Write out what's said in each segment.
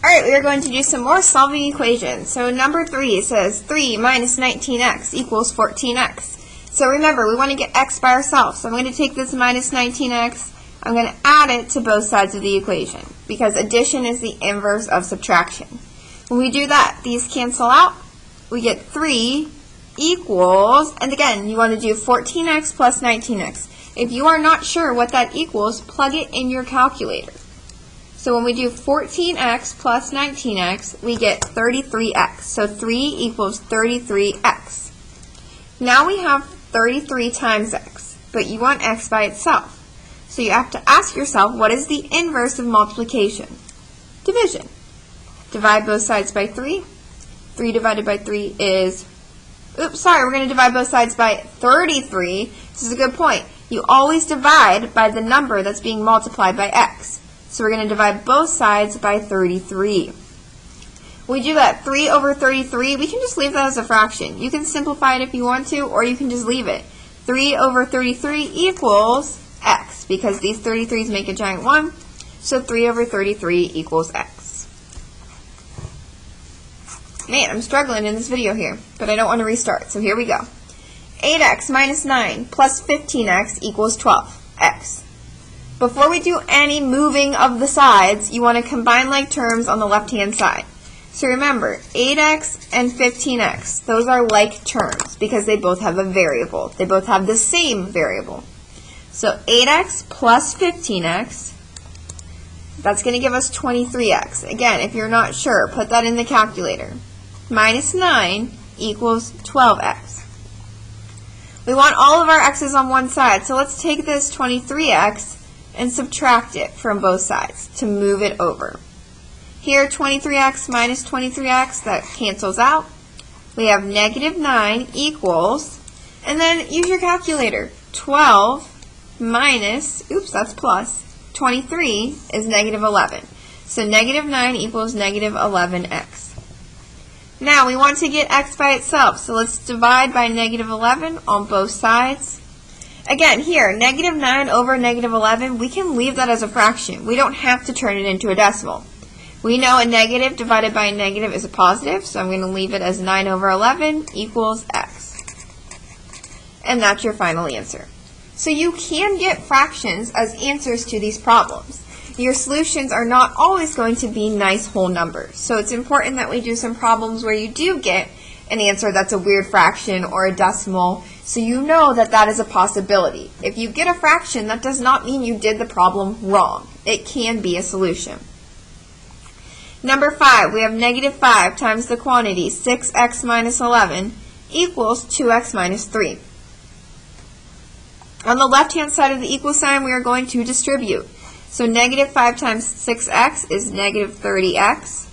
Alright, we are going to do some more solving equations. So number 3 says 3 minus 19x equals 14x. So remember, we want to get x by ourselves. So I'm going to take this minus 19x, I'm going to add it to both sides of the equation, because addition is the inverse of subtraction. When we do that, these cancel out. We get 3 equals, and again, you want to do 14x plus 19x. If you are not sure what that equals, plug it in your calculator. So when we do 14x plus 19x, we get 33x. So 3 equals 33x. Now we have 33 times x, but you want x by itself. So you have to ask yourself, what is the inverse of multiplication? Division. Divide both sides by 3. 3 divided by 3 is, we're going to divide both sides by 33. This is a good point. You always divide by the number that's being multiplied by x. So we're going to divide both sides by 33. When we do that, 3 over 33, we can just leave that as a fraction. You can simplify it if you want to, or you can just leave it. 3 over 33 equals x, because these 33's make a giant 1. So 3 over 33 equals x. Man, I'm struggling in this video here, but I don't want to restart, so here we go. 8x minus 9 plus 15x equals 12x. Before we do any moving of the sides, you want to combine like terms on the left-hand side. So remember, 8x and 15x, those are like terms because they both have a variable. They both have the same variable. So 8x plus 15x, that's going to give us 23x. Again, if you're not sure, put that in the calculator. Minus 9 equals 12x. We want all of our x's on one side, so let's take this 23x and subtract it from both sides to move it over. Here, 23x minus 23x, that cancels out. We have negative 9 equals, and then use your calculator. 12 minus, that's plus, 23 is negative 11. So negative 9 equals negative 11x. Now, we want to get x by itself, so let's divide by negative 11 on both sides. Again, here, negative 9 over negative 11, we can leave that as a fraction. We don't have to turn it into a decimal. We know a negative divided by a negative is a positive, so I'm going to leave it as 9 over 11 equals x. And that's your final answer. So you can get fractions as answers to these problems. Your solutions are not always going to be nice whole numbers. So it's important that we do some problems where you do get an answer that's a weird fraction or a decimal, so you know that that is a possibility. If you get a fraction, that does not mean you did the problem wrong. It can be a solution. Number 5, we have negative 5 times the quantity 6x minus 11 equals 2x minus 3. On the left-hand side of the equal sign, we are going to distribute. So negative 5 times 6x is negative 30x.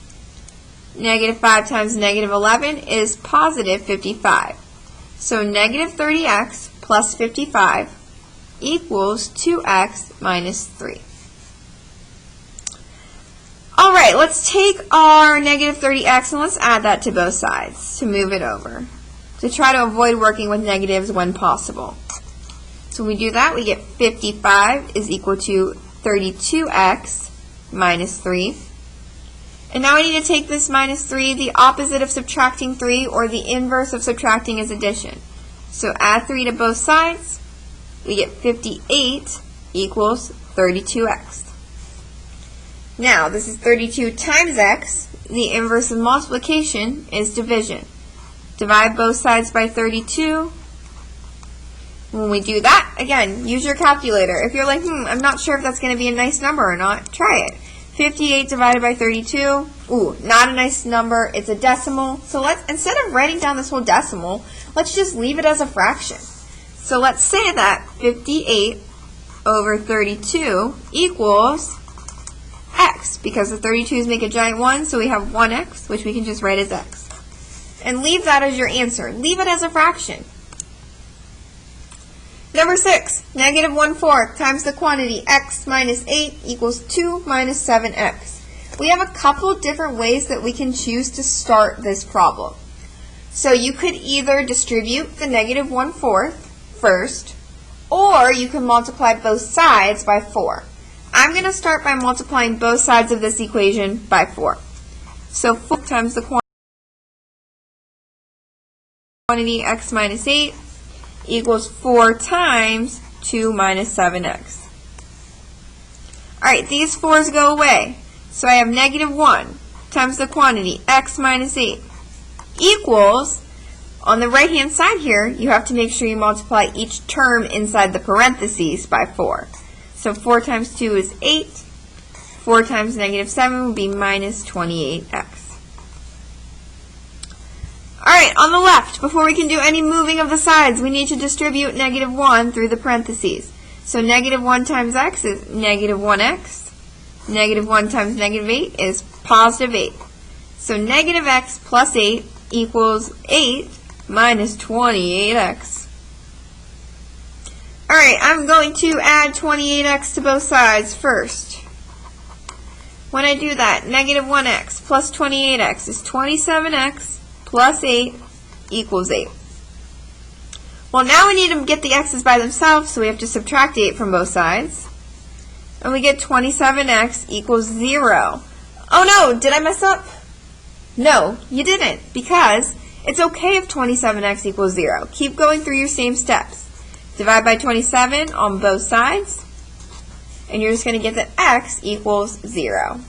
Negative 5 times negative 11 is positive 55. So negative 30x plus 55 equals 2x minus 3. Alright, let's take our negative 30x and let's add that to both sides to move it over, to try to avoid working with negatives when possible. So when we do that, we get 55 is equal to 32x minus 3. And now we need to take this minus 3, the opposite of subtracting 3, or the inverse of subtracting is addition. So add 3 to both sides, we get 58 equals 32x. Now, this is 32 times x. The inverse of multiplication is division. Divide both sides by 32. When we do that, again, use your calculator. If you're like, I'm not sure if that's going to be a nice number or not, try it. 58 divided by 32, not a nice number, it's a decimal. So instead of writing down this whole decimal, let's just leave it as a fraction. So let's say that 58 over 32 equals x, because the 32's make a giant 1, so we have 1x, which we can just write as x. And leave that as your answer. Leave it as a fraction. Number 6, negative 1/4 times the quantity x minus 8 equals 2 minus 7x. We have a couple different ways that we can choose to start this problem. So you could either distribute the negative 1/4 first, or you can multiply both sides by 4. I'm going to start by multiplying both sides of this equation by 4. So 4 times the quantity x minus 8 equals 4 times 2 minus 7x. Alright, these 4's go away. So I have negative 1 times the quantity x minus 8 equals, on the right hand side here, you have to make sure you multiply each term inside the parentheses by 4. So 4 times 2 is 8. 4 times negative 7 would be minus 28x. Alright, on the left, before we can do any moving of the sides, we need to distribute negative 1 through the parentheses. So negative 1 times x is negative 1x. Negative 1 times negative 8 is positive 8. So negative x plus 8 equals 8 minus 28x. Alright, I'm going to add 28x to both sides first. When I do that, negative 1x plus 28x is 27x plus 8 equals 8. Well, now we need to get the x's by themselves, so we have to subtract 8 from both sides. And we get 27x equals 0. Oh no, did I mess up? No, you didn't, because it's okay if 27x equals 0. Keep going through your same steps. Divide by 27 on both sides, and you're just going to get that x equals 0.